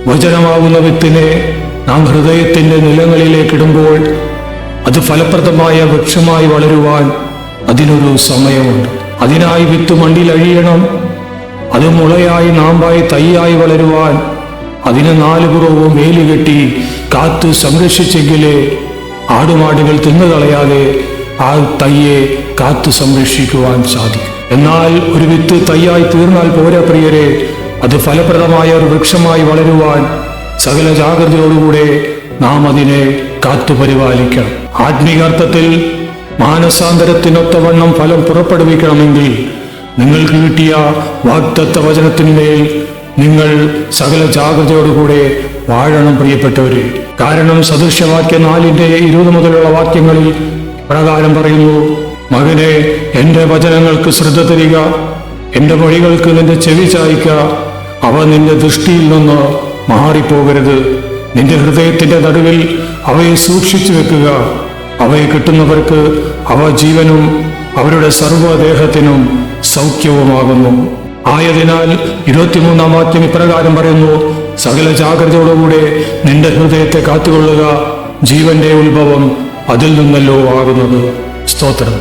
വചനമാകുന്ന വിത്തിനെ നാം ഹൃദയത്തിന്റെ നിലങ്ങളിലേക്കിടുമ്പോൾ അത് ഫലപ്രദമായ വൃക്ഷമായി വളരുവാൻ അതിനൊരു സമയമുണ്ട്. അതിനായി വിത്ത് മണ്ണിൽ അഴിയണം. അത് മുളയായി നാമ്പായി തൈയായി വളരുവാൻ അതിന് 4 പുറവും വേലി കെട്ടി കാത്തു സംരക്ഷിച്ചെങ്കിലേ ആടുമാടുകൾ തിന്നുകളയാതെ ആ തയ്യെ കാത്തു സംരക്ഷിക്കുവാൻ സാധിക്കും. എന്നാൽ ഒരു വിത്ത് തയ്യായി തീർന്നാൽ പോരാ പ്രിയരെ, അത് ഫലപ്രദമായ ഒരു വൃക്ഷമായി വളരുവാൻ സകല ജാഗ്രതയോടുകൂടെ നാം അതിനെ കാത്തു പരിപാലിക്കണം. ആത്മീയാർത്ഥത്തിൽ മാനസാന്തരത്തിനൊത്തവണ്ണം ഫലം പുറപ്പെടുവിക്കണമെങ്കിൽ നിങ്ങൾക്ക് കിട്ടിയ വാഗ്ദത്ത വചനത്തിന്മേൽ നിങ്ങൾ സകല ജാഗ്രതയോടുകൂടെ വാഴണം പ്രിയപ്പെട്ടവരെ. കാരണം സദൃശ്യവാക്യ 4:20 മുതലുള്ള വാക്യങ്ങളിൽ പ്രകാരം പറയുന്നു, മകനെ, എൻ്റെ വചനങ്ങൾക്ക് ശ്രദ്ധ തരിക, എൻ്റെ മൊഴികൾക്ക് നിന്റെ ചെവി ചായ്ക്ക, അവ നിന്റെ ദൃഷ്ടിയിൽ നിന്ന് മാറിപ്പോകരുത്. നിന്റെ ഹൃദയത്തിന്റെ നടുവിൽ അവയെ സൂക്ഷിച്ചു വെക്കുക. അവയെ കിട്ടുന്നവർക്ക് അവ ജീവനും അവരുടെ സർവ്വദേഹത്തിനും സൗഖ്യവുമാകുന്നു. ആയതിനാൽ 23-ാം വാക്യം ഇപ്രകാരം പറയുന്നു, സകല ജാഗ്രതയോടുകൂടെ നിന്റെ ഹൃദയത്തെ കാത്തുകൊള്ളുക, ജീവന്റെ ഉത്ഭവം അതിൽ നിന്നല്ലോ ആകുന്നത്. സ്തോത്രം.